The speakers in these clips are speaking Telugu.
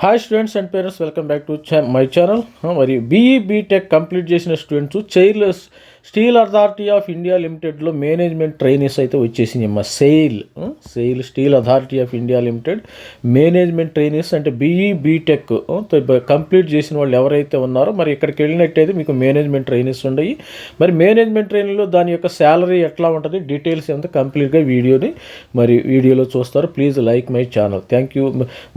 Hi students and parents, welcome back to my channel. మరి బీఈ బీటెక్ కంప్లీట్ చేసిన స్టూడెంట్స్ చైర్లెస్ స్టీల్ అథారిటీ ఆఫ్ ఇండియా లిమిటెడ్లో మేనేజ్మెంట్ ట్రైనీస్ అయితే వచ్చేసింది అమ్మ. SAIL Steel Authority of India Limited management trainees అంటే బీఈ బీటెక్ కంప్లీట్ చేసిన వాళ్ళు ఎవరైతే ఉన్నారో మరి ఇక్కడికి వెళ్ళినట్టయితే మీకు మేనేజ్మెంట్ ట్రైనీస్ ఉన్నాయి. మరి మేనేజ్మెంట్ ట్రైనింగ్లో దాని యొక్క శాలరీ ఎట్లా ఉంటుంది, డీటెయిల్స్ ఎంత కంప్లీట్గా వీడియోలో చూస్తారు. Please like my channel. Thank you.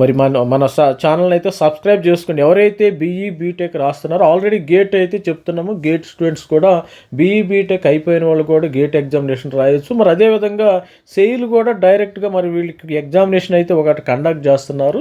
మరి మన ఛానల్ని అయితే సబ్స్క్రైబ్ చేసుకోండి. ఎవరైతే బీఈ బీటెక్ రాస్తున్నారో ఆల్రెడీ గేట్ అయితే చెప్తున్నాము, గేట్ స్టూడెంట్స్ కూడా బీఈ బీటెక్ అయిపోయిన వాళ్ళు కూడా గేట్ ఎగ్జామినేషన్ రాయొచ్చు. మరి అదేవిధంగా సెయిల్ కూడా డైరెక్ట్గా మరి వీళ్ళకి ఎగ్జామినేషన్ అయితే ఒకటి కండక్ట్ చేస్తున్నారు.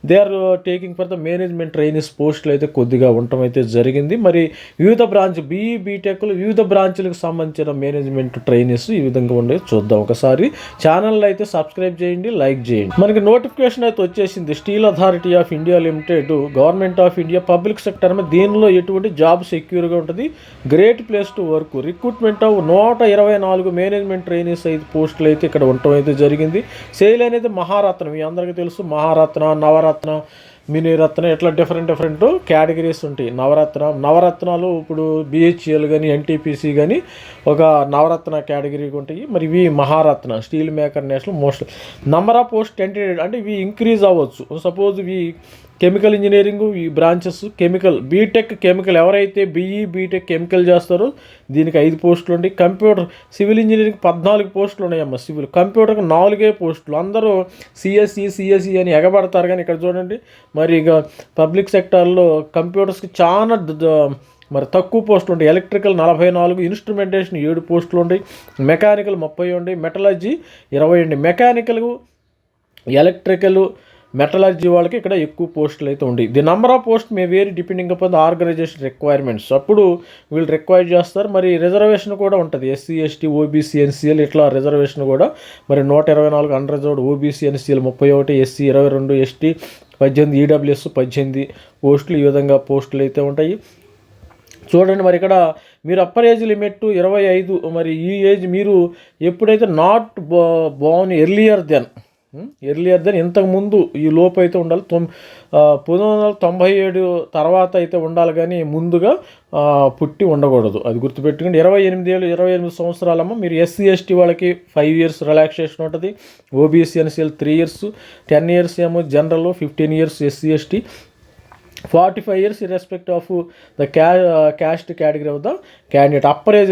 They are taking for the management trainees పోస్టులు అయితే కొద్దిగా ఉండటం అయితే జరిగింది. మరి వివిధ బ్రాంచ్ బీఈ బీటెక్లు వివిధ బ్రాంచ్లకు సంబంధించిన మేనేజ్మెంట్ ట్రైనీస్ ఈ విధంగా ఉండే చూద్దాం. ఒకసారి ఛానల్ అయితే సబ్స్క్రైబ్ చేయండి, లైక్ చేయండి. మనకి నోటిఫికేషన్ అయితే వచ్చేసింది. Steel Authority of India limited, government of India, public sector. దీనిలో ఎటువంటి జాబ్ సెక్యూర్గా ఉంటుంది, great place to work. Recruitment of 124 management trainees అయితే పోస్టులు అయితే ఇక్కడ ఉండటం అయితే జరిగింది. సెయిల్ అనేది మహారత్నం, మీ అందరికీ తెలుసు. మహారత్న, నవరత్న, మినీరత్న ఇట్లా డిఫరెంట్ కేటగిరీస్ ఉంటాయి. నవరత్నాలు ఇప్పుడు బిహెచ్ఎల్ కానీ ఎన్టీపీసీ కానీ ఒక నవరత్న కేటగిరీకి ఉంటాయి. మరి ఇవి Maharatna, steel maker national. Most number of post 28 అంటే ఇవి ఇంక్రీజ్ అవ్వచ్చు. సపోజ్ ఇవి కెమికల్ ఇంజనీరింగ్, ఈ బ్రాంచెస్ కెమికల్, బీటెక్ కెమికల్, ఎవరైతే బీఈ బీటెక్ కెమికల్ చేస్తారో దీనికి 5 పోస్టులు ఉంటాయి. కంప్యూటర్ సివిల్ ఇంజనీరింగ్ 14 పోస్టులు ఉన్నాయమ్మ. సివిల్ కంప్యూటర్కి 4 పోస్టులు. అందరూ సిఎస్సి అని ఎగబడతారు, కానీ ఇక్కడ చూడండి మరి ఇక పబ్లిక్ సెక్టార్లో కంప్యూటర్స్కి చాలా మరి తక్కువ పోస్టులు ఉంటాయి. ఎలక్ట్రికల్ 44, ఇన్స్ట్రుమెంటేషన్ 7 పోస్టులు ఉంటాయి, మెకానికల్ 30 ఉంటాయి, మెటలర్జీ 20 ఉంటాయి. మెకానికల్, ఎలక్ట్రికల్, మెటలర్జీ వాళ్ళకి ఇక్కడ ఎక్కువ పోస్టులు అయితే ఉంటాయి. The number of post may vary depending upon the organization requirements. అప్పుడు వీళ్ళు రిక్వైర్ చేస్తారు. మరి రిజర్వేషన్ కూడా ఉంటుంది. ఎస్సీ, ఎస్టీ, ఓబీసీ, ఎన్సీఎల్ ఇట్లా రిజర్వేషన్ కూడా మరి 124 unreserved, OBC, NCL 31, SC 22, ST 18, EWS 18 పోస్టులు. ఈ విధంగా పోస్టులు అయితే ఉంటాయి. చూడండి మరి ఇక్కడ మీరు అప్పర్ ఏజ్ లిమిట్ 25. మరి ఈ ఏజ్ మీరు ఎప్పుడైతే నాట్ బోర్న్ ఎర్లియర్ దెన్ ఇంతకుముందు ఈ లోపు అయితే ఉండాలి. 1997 తర్వాత అయితే ఉండాలి, కానీ ముందుగా పుట్టి ఉండకూడదు. అది గుర్తుపెట్టుకోండి. 28 సంవత్సరాలమ్మ. మీరు ఎస్సీ, ఎస్టీ వాళ్ళకి 5 years రిలాక్సేషన్ ఉంటుంది. ఓబీసీ, ఎన్సీఎల్ 3 years, 10 years ఏమో general, 15 years SC, ST, 45 years irrespective of the cast category of the candidate. Upper age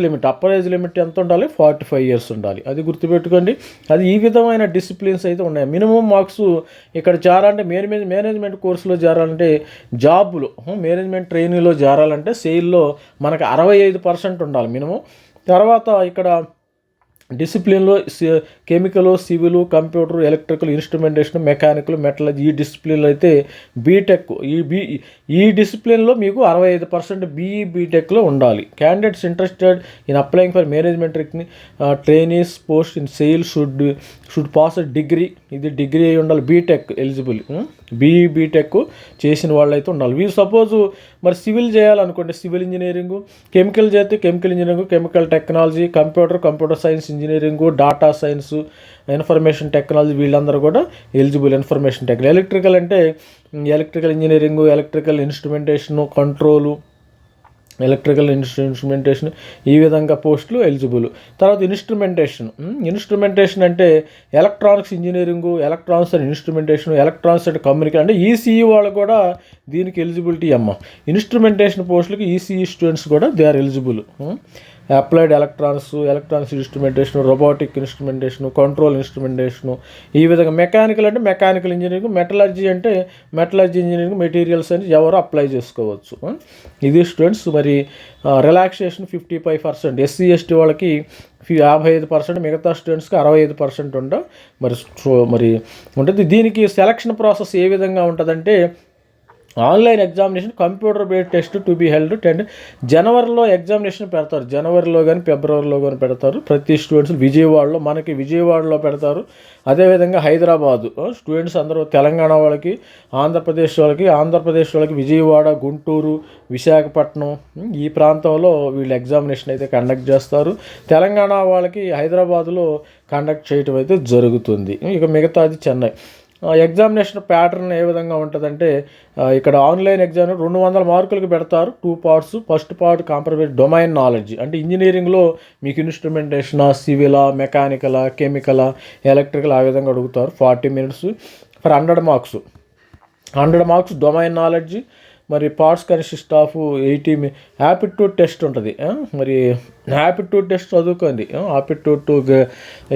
limit ఎంత ఉండాలి? 45 years ఉండాలి. అది గుర్తుపెట్టుకోండి. అది ఈ విధమైన డిసిప్లిన్స్ అయితే ఉన్నాయి. మినిమం మార్క్స్ ఇక్కడ చేరాలంటే మేనేజ్మెంట్ కోర్సులో చేరాలంటే, జాబులు మేనేజ్మెంట్ ట్రైనింగ్లో చేరాలంటే సెయిల్లో మనకు 65% ఉండాలి మినిమం. తర్వాత ఇక్కడ డిసిప్లిన్లో chemical, civil, computer, electrical, instrumentation, mechanical, metallurgy ఈ డిసిప్లిన్లో అయితే బీటెక్ ఈ డిసిప్లిన్లో మీకు 65% బీఈ బీటెక్లో ఉండాలి. Candidates interested in applying for management trainees post in SAIL should pass degree. ఇది డిగ్రీ అయి ఉండాలి. బీటెక్ ఎలిజిబుల్, బీఈ బీటెక్ చేసిన వాళ్ళు అయితే ఉండాలి. వీరు సపోజు మరి సివిల్ చేయాలనుకోండి, సివిల్ ఇంజనీరింగ్, కెమికల్ చేస్తే chemical engineering, chemical technology, computer science engineering, data science, information technology వీళ్ళందరూ కూడా ఎలిజిబుల్. ఇన్ఫర్మేషన్ టెక్నాలజీ, ఎలక్ట్రికల్ అంటే electrical engineering, electrical instrumentation, control, electrical instrumentation ఈ విధంగా పోస్టులు ఎలిజిబుల్. తర్వాత ఇన్స్ట్రుమెంటేషన్ అంటే electronics engineering, electronics and instrumentation, electronics and communication అంటే ఈసీఈ వాళ్ళు కూడా దీనికి ఎలిజిబిలిటీ అమ్మ. ఇన్స్ట్రుమెంటేషన్ పోస్టులకి ఈసీఈ స్టూడెంట్స్ కూడా they are eligible. Applied electronics instrumentation, robotic instrumentation, control instrumentation ఈ విధంగా. మెకానికల్ అంటే మెకానికల్ ఇంజనీరింగ్, మెటలర్జీ అంటే మెటలర్జీ ఇంజనీరింగ్, మెటీరియల్స్ అని ఎవరు అప్లై చేసుకోవచ్చు. ఇది స్టూడెంట్స్. మరి రిలాక్సేషన్ 55%, ఎస్సీ, ఎస్టీ వాళ్ళకి 55%, మిగతా స్టూడెంట్స్కి 65% మరి ఉంటుంది. దీనికి సెలక్షన్ ప్రాసెస్ ఏ విధంగా ఉంటుందంటే, online examination, computer based test to be held. జనవరిలో ఎగ్జామినేషన్ పెడతారు. జనవరిలో కానీ ఫిబ్రవరిలో కానీ పెడతారు. ప్రతి స్టూడెంట్స్ విజయవాడలో పెడతారు. అదేవిధంగా హైదరాబాదు స్టూడెంట్స్ అందరూ, తెలంగాణ వాళ్ళకి, ఆంధ్రప్రదేశ్ వాళ్ళకి విజయవాడ, గుంటూరు, విశాఖపట్నం ఈ ప్రాంతంలో వీళ్ళు ఎగ్జామినేషన్ అయితే కండక్ట్ చేస్తారు. తెలంగాణ వాళ్ళకి హైదరాబాదులో కండక్ట్ చేయటం అయితే జరుగుతుంది. ఇక మిగతాది చెన్నై. ఎగ్జామినేషన్ ప్యాటర్న్ ఏ విధంగా ఉంటుందంటే ఇక్కడ ఆన్లైన్ ఎగ్జామ్ 200 మార్కులకు పెడతారు. 2 parts. First part compromise domain knowledge, అంటే ఇంజనీరింగ్లో మీకు ఇన్స్ట్రుమెంటేషనా, సివిలా, మెకానికలా, కెమికలా, ఎలక్ట్రికల్ ఆ విధంగా అడుగుతారు. 40 minutes for 100 marks. 100 marks domain knowledge. మరి parts consist of 80 aptitude test ఉంటుంది. మరి యాప్టిట్యూడ్ టెస్ట్ చదువుకోండి. యాప్టిట్యూడ్ టు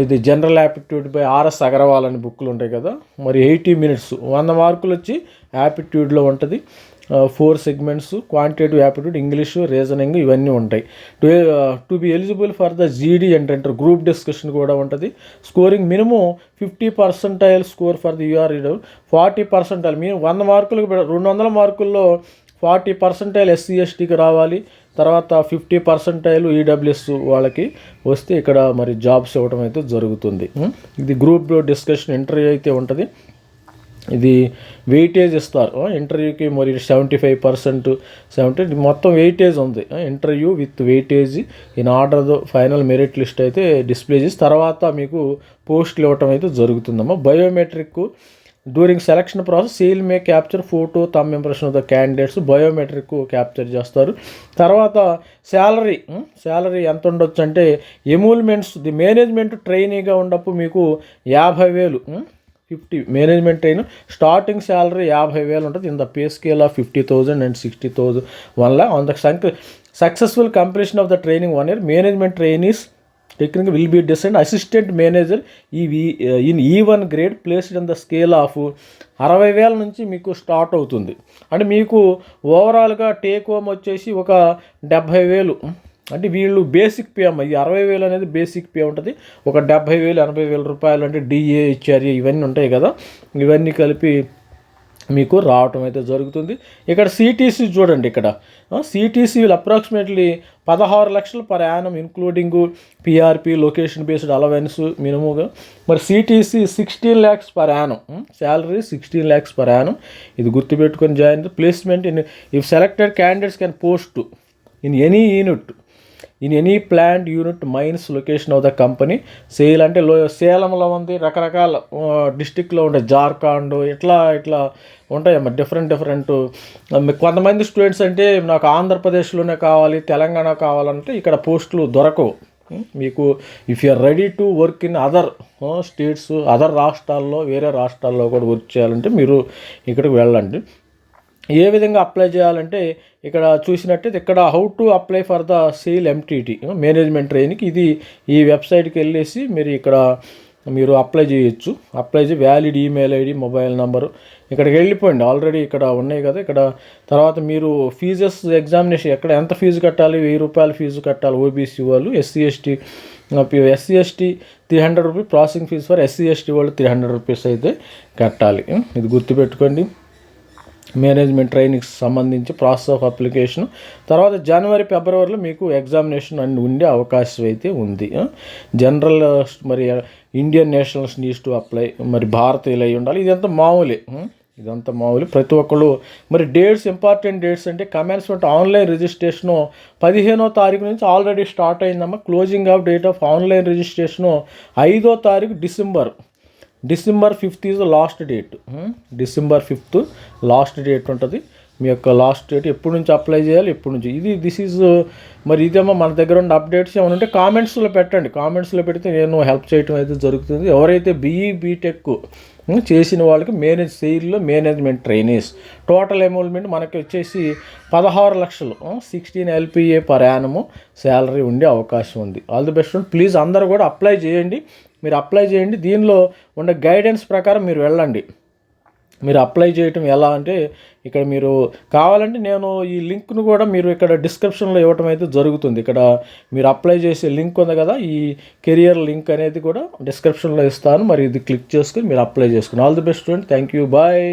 ఇది general aptitude by RS Agarwal అని బుక్లు ఉంటాయి కదా. మరి 80 minutes 100 మార్కులు వచ్చి యాప్టిట్యూడ్లో ఉంటుంది. 4 segments, quantitative aptitude, English, reasoning ఇవన్నీ ఉంటాయి. To be eligible for the GD అంటే గ్రూప్ డిస్కషన్ కూడా ఉంటుంది. Scoring minimum 50% score for the UR 40% మీరు 100 మార్కులకు 200 మార్కుల్లో 40% ఎస్సీ ఎస్టీకి రావాలి. తర్వాత 50% ఈడబ్ల్యూఎస్ వాళ్ళకి వస్తే ఇక్కడ మరి జాబ్స్ ఇవ్వడం అయితే జరుగుతుంది. ఇది గ్రూప్ డిస్కషన్ ఇంటర్వ్యూ అయితే ఉంటుంది. ఇది వెయిటేజ్ ఇస్తారు ఇంటర్వ్యూకి. మరి 75%, 70 మొత్తం వెయిటేజ్ ఉంది. Interview with weightage in order final merit list అయితే డిస్ప్లే చేసి తర్వాత మీకు పోస్టులు ఇవ్వటం అయితే జరుగుతుందమ్మా. Biometric during selection process SAIL may capture photo thumb impression of the candidates. Biometric capture చేస్తారు. తర్వాత శాలరీ ఎంత ఉండొచ్చు అంటే ఎమూల్మెంట్స్ ది మేనేజ్మెంట్ ట్రైనీగా ఉన్నప్పుడు మీకు 50,000 50 మేనేజ్మెంట్ ట్రైన్ స్టార్టింగ్ శాలరీ 50,000 ఉంటుంది. In the pay scale of 50,000 and 60,000 వల్ల on the successful completion of the training 1 year management trainees technique will be decide assistant manager in E1 grade placed in the scale of 60,000 నుంచి మీకు స్టార్ట్ అవుతుంది. అంటే మీకు ఓవరాల్గా టేక్ హోమ్ వచ్చేసి ఒక 70,000. అంటే వీళ్ళు బేసిక్ పే అమ్మ. ఈ 60,000 అనేది బేసిక్ పే ఉంటుంది. ఒక 70,000 80,000 రూపాయలు అంటే డిఏ హెచ్ఆర్ఏ ఇవన్నీ ఉంటాయి కదా. ఇవన్నీ కలిపి మీకు రావటం అయితే జరుగుతుంది. ఇక్కడ సిటీసీ చూడండి. ఇక్కడ సిటీసీ వీళ్ళు అప్రాక్సిమేట్లీ 16 లక్షలు per annum including PRP location based allowance మినిమంగా. మరి CTC 16 lakhs per annum salary 16 lakhs per annum. ఇది గుర్తుపెట్టుకొని join. Placement in if selected candidates can post in any unit in any plant unit mines location of the company. SAIL అంటే సేలంలో ఉంది, రకరకాల డిస్టిక్లో ఉండే జార్ఖండ్ ఇట్లా ఉంటాయమ్మా. డిఫరెంట్ కొంతమంది స్టూడెంట్స్ అంటే నాకు ఆంధ్రప్రదేశ్లోనే కావాలి, తెలంగాణ కావాలంటే ఇక్కడ పోస్టులు దొరకవు మీకు. If you are ready to work in other states, other రాష్ట్రాల్లో, వేరే రాష్ట్రాల్లో కూడా వర్క్ చేయాలంటే మీరు ఇక్కడికి వెళ్ళండి. ఏ విధంగా అప్లై చేయాలంటే ఇక్కడ చూసినట్టయితే ఇక్కడ how to apply for the sale entity management training. ఇది ఈ వెబ్సైట్కి వెళ్ళేసి మీరు అప్లై చేయొచ్చు. అప్లై చేసి valid email ID, mobile number ఇక్కడికి వెళ్ళిపోండి. ఆల్రెడీ ఇక్కడ ఉన్నాయి కదా. ఇక్కడ తర్వాత మీరు ఫీజెస్ ఎగ్జామినేషన్ ఎక్కడ ఎంత ఫీజు కట్టాలి, 1000 రూపాయలు ఫీజు కట్టాలి ఓబీసీ వాళ్ళు. SC ST 300 rupees processing fee for SC ST వాళ్ళు 300 రూపీస్ అయితే కట్టాలి. ఇది గుర్తుపెట్టుకోండి. మేనేజ్మెంట్ ట్రైనింగ్కి సంబంధించి ప్రాసెస్ ఆఫ్ అప్లికేషన్. తర్వాత జనవరి ఫిబ్రవరిలో మీకు ఎగ్జామినేషన్ అన్ని ఉండే అవకాశం అయితే ఉంది. జనరల్ మరి Indian nationals needs to apply, మరి భారతీయులు అయి ఉండాలి. ఇదంతా మామూలు ప్రతి ఒక్కళ్ళు. మరి డేట్స్, ఇంపార్టెంట్ డేట్స్ అంటే కమెన్స్మెంట్ ఆన్లైన్ రిజిస్ట్రేషను 15వ తారీఖు నుంచి ఆల్రెడీ స్టార్ట్ అయిందమ్మా. Closing of date of online registration 5వ తారీఖు December 5th is last date. December 5th last date ఉంటుంది. మీ యొక్క లాస్ట్ డేట్ ఎప్పటి నుంచి అప్లై చేయాలి, ఎప్పటి నుంచి దిస్ ఈజ్ మరి ఇదేమో మన దగ్గర ఉన్న అప్డేట్స్ ఏమైనా ఉంటే కామెంట్స్లో పెట్టండి. కామెంట్స్లో పెడితే నేను హెల్ప్ చేయడం అయితే జరుగుతుంది. ఎవరైతే బీటెక్ చేసిన వాళ్ళకి సెయిల్లో మేనేజ్మెంట్ ట్రైనీస్ టోటల్ ఎమౌల్మెంట్ మనకి వచ్చేసి 16 లక్షలు 16 LPA పర్ యానము శాలరీ ఉండే అవకాశం ఉంది. All the best. ప్లీజ్ అందరూ కూడా అప్లై చేయండి. మీరు అప్లై చేయండి. దీనిలో ఉండే గైడెన్స్ ప్రకారం మీరు వెళ్ళండి. మీరు అప్లై చేయటం ఎలా అంటే ఇక్కడ మీరు కావాలంటే నేను ఈ లింక్ను కూడా మీరు ఇక్కడ డిస్క్రిప్షన్లో ఇవ్వటం అయితే జరుగుతుంది. ఇక్కడ మీరు అప్లై చేసే లింక్ ఉంది కదా, ఈ కెరియర్ లింక్ అనేది కూడా డిస్క్రిప్షన్లో ఇస్తాను. మరి ఇది క్లిక్ చేసుకుని మీరు అప్లై చేసుకుని. All the best student. Thank you. Bye.